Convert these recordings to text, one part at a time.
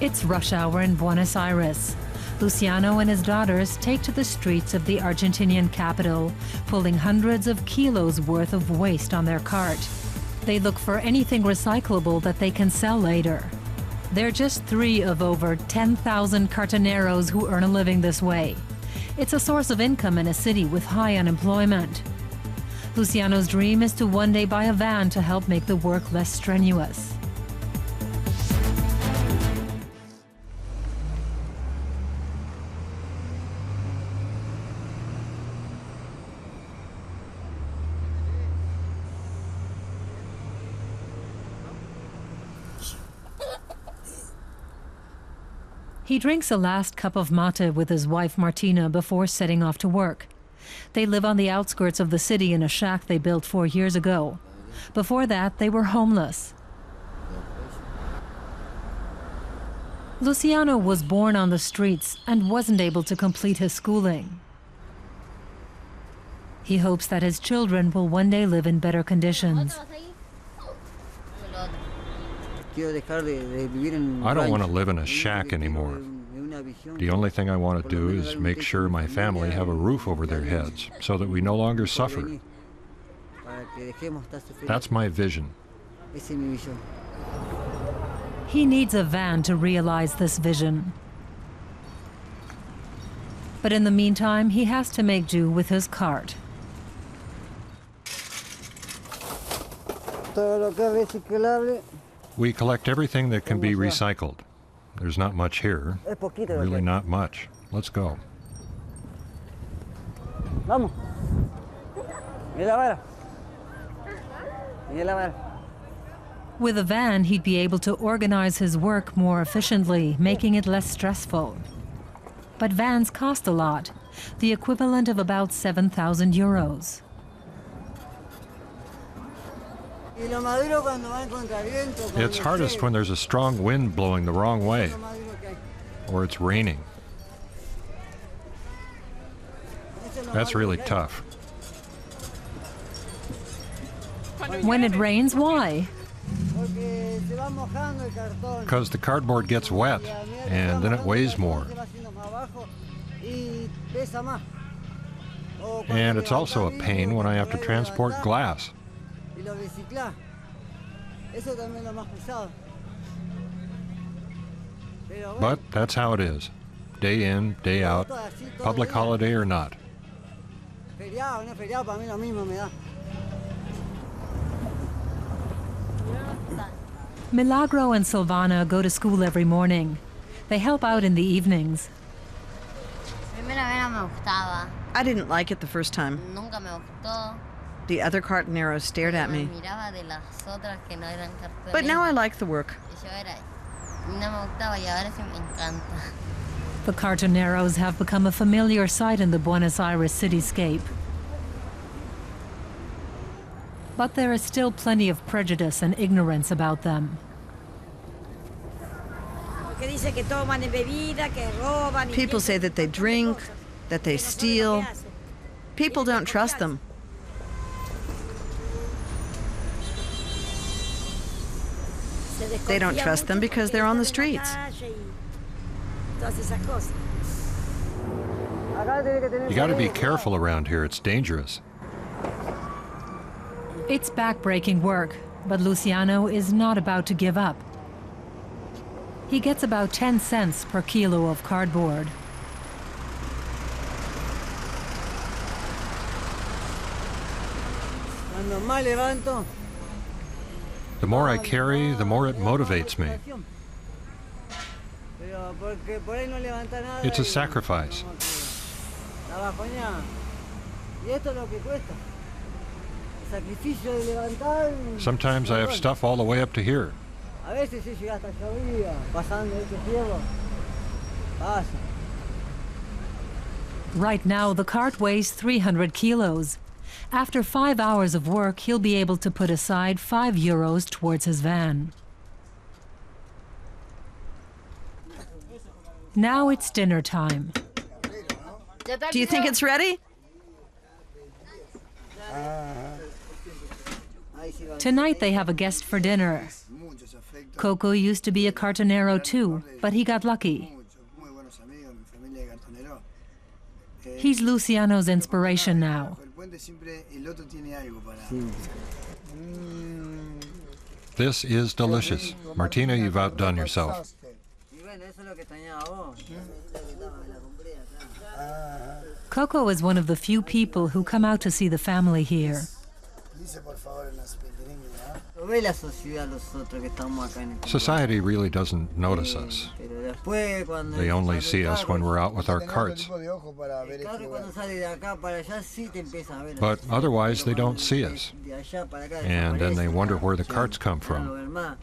It's rush hour in Buenos Aires. Luciano and his daughters take to the streets of the Argentinian capital, pulling hundreds of kilos worth of waste on their cart. They look for anything recyclable that they can sell later. They're just 3 of over 10,000 cartoneros who earn a living this way. It's a source of income in a city with high unemployment. Luciano's dream is to one day buy a van to help make the work less strenuous. He drinks a last cup of mate with his wife Martina before setting off to work. They live on the outskirts of the city in a shack they built 4 years ago. Before that, they were homeless. Luciano was born on the streets and wasn't able to complete his schooling. He hopes that his children will one day live in better conditions. I don't want to live in a shack anymore. The only thing I want to do is make sure my family have a roof over their heads so that we no longer suffer. That's my vision. He needs a van to realize this vision. But in the meantime, he has to make do with his cart. We collect everything that can be recycled. There's not much here. Really not much. Let's go. With a van, he'd be able to organize his work more efficiently, making it less stressful. But vans cost a lot, the equivalent of about 7,000 euros. It's hardest when there's a strong wind blowing the wrong way, or it's raining. That's really tough. When it rains, why? Because the cardboard gets wet, and then it weighs more. And it's also a pain when I have to transport glass. But that's how it is. Day in, day out, public holiday or not. Milagro and Silvana go to school every morning. They help out in the evenings. I didn't like it the first time. The other Cartoneros stared at me. But now I like the work. The Cartoneros have become a familiar sight in the Buenos Aires cityscape. But there is still plenty of prejudice and ignorance about them. People say that they drink, that they steal. People don't trust them. They don't trust them because they're on the streets. You got to be careful around here. It's dangerous. It's back-breaking work, but Luciano is not about to give up. He gets about 10 cents per kilo of cardboard. The more I carry, the more it motivates me. It's a sacrifice. Sometimes I have stuff all the way up to here. Right now, the cart weighs 300 kilos. After 5 hours of work, he'll be able to put aside 5 euros towards his van. Now it's dinner time. Do you think it's ready? Tonight they have a guest for dinner. Coco used to be a cartonero too, but he got lucky. He's Luciano's inspiration now. This is delicious. Martina, you've outdone yourself. Coco is one of the few people who come out to see the family here. Society really doesn't notice us. They only see us when we're out with our carts. But otherwise, they don't see us. And then they wonder where the carts come from.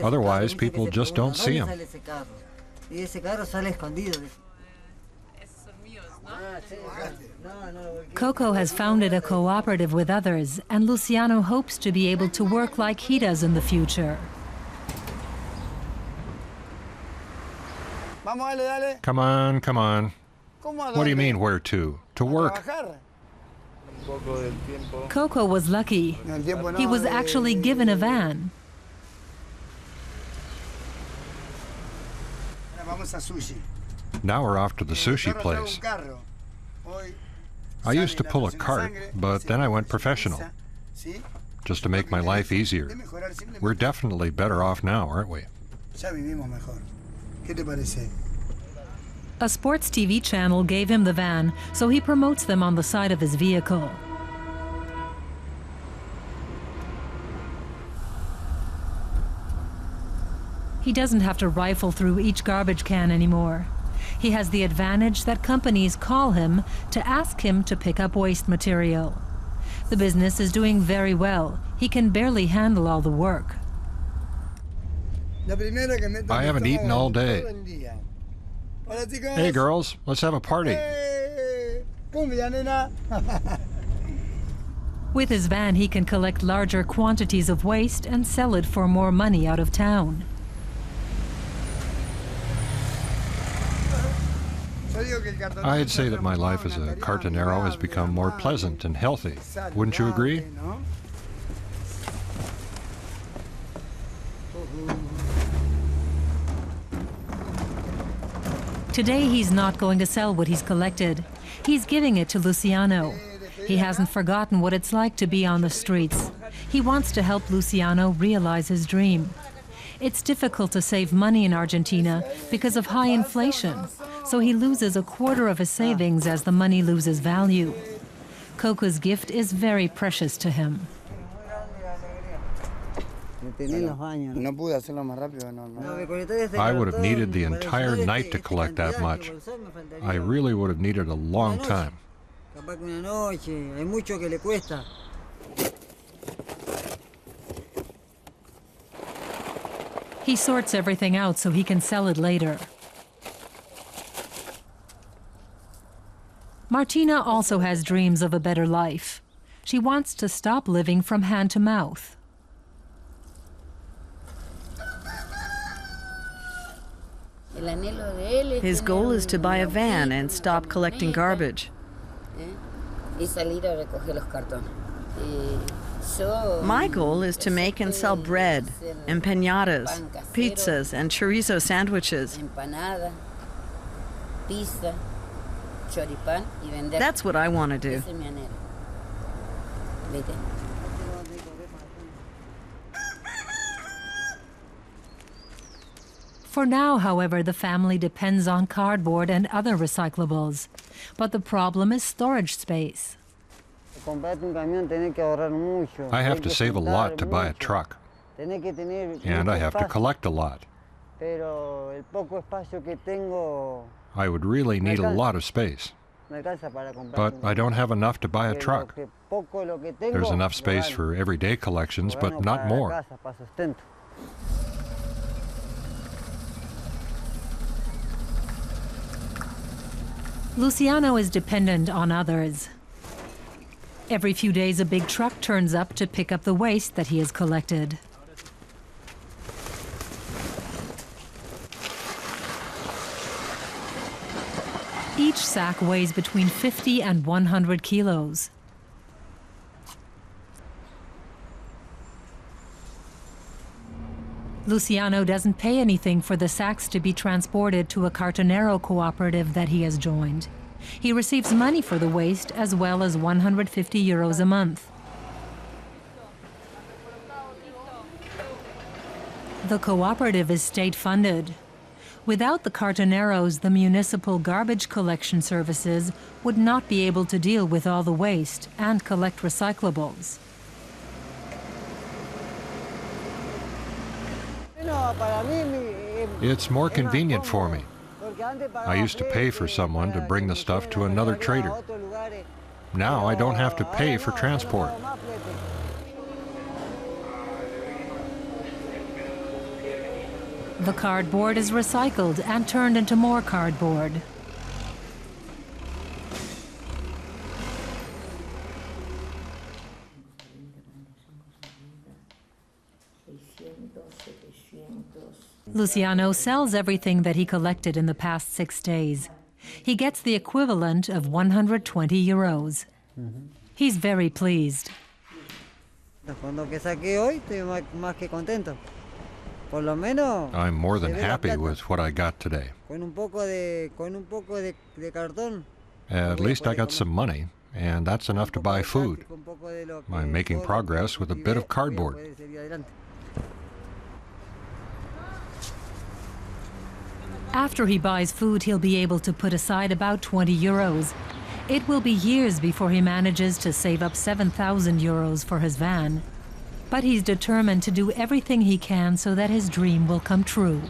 Otherwise, people just don't see them. Coco has founded a cooperative with others, and Luciano hopes to be able to work like he does in the future. Come on, come on. What do you mean, where to? To work. Coco was lucky. He was actually given a van. Now we're off to the sushi place. I used to pull a cart, but then I went professional, just to make my life easier. We're definitely better off now, aren't we? A sports TV channel gave him the van, so he promotes them on the side of his vehicle. He doesn't have to rifle through each garbage can anymore. He has the advantage that companies call him to ask him to pick up waste material. The business is doing very well. He can barely handle all the work. I haven't eaten all day. Hey girls, let's have a party. With his van, he can collect larger quantities of waste and sell it for more money out of town. I'd say that my life as a cartonero has become more pleasant and healthy. Wouldn't you agree? Today, he's not going to sell what he's collected. He's giving it to Luciano. He hasn't forgotten what it's like to be on the streets. He wants to help Luciano realize his dream. It's difficult to save money in Argentina because of high inflation, so he loses a quarter of his savings as the money loses value. Coco's gift is very precious to him. I would have needed the entire night to collect that much. I really would have needed a long time. He sorts everything out so he can sell it later. Martina also has dreams of a better life. She wants to stop living from hand to mouth. His goal is to buy a van and stop collecting garbage. My goal is to make and sell bread, empanadas, pizzas, and chorizo sandwiches. That's what I want to do. For now, however, the family depends on cardboard and other recyclables. But the problem is storage space. I have to save a lot to buy a truck. And I have to collect a lot. I would really need a lot of space. But I don't have enough to buy a truck. There's enough space for everyday collections, but not more. Luciano is dependent on others. Every few days, a big truck turns up to pick up the waste that he has collected. Each sack weighs between 50 and 100 kilos. Luciano doesn't pay anything for the sacks to be transported to a Cartonero cooperative that he has joined. He receives money for the waste as well as 150 euros a month. The cooperative is state-funded. Without the Cartoneros, the municipal garbage collection services would not be able to deal with all the waste and collect recyclables. It's more convenient for me. I used to pay for someone to bring the stuff to another trader. Now I don't have to pay for transport. The cardboard is recycled and turned into more cardboard. Luciano sells everything that he collected in the past 6 days. He gets the equivalent of 120 euros. He's very pleased. I'm more than happy with what I got today. At least I got some money, and that's enough to buy food. I'm making progress with a bit of cardboard. After he buys food, he'll be able to put aside about 20 euros. It will be years before he manages to save up 7,000 euros for his van. But he's determined to do everything he can so that his dream will come true.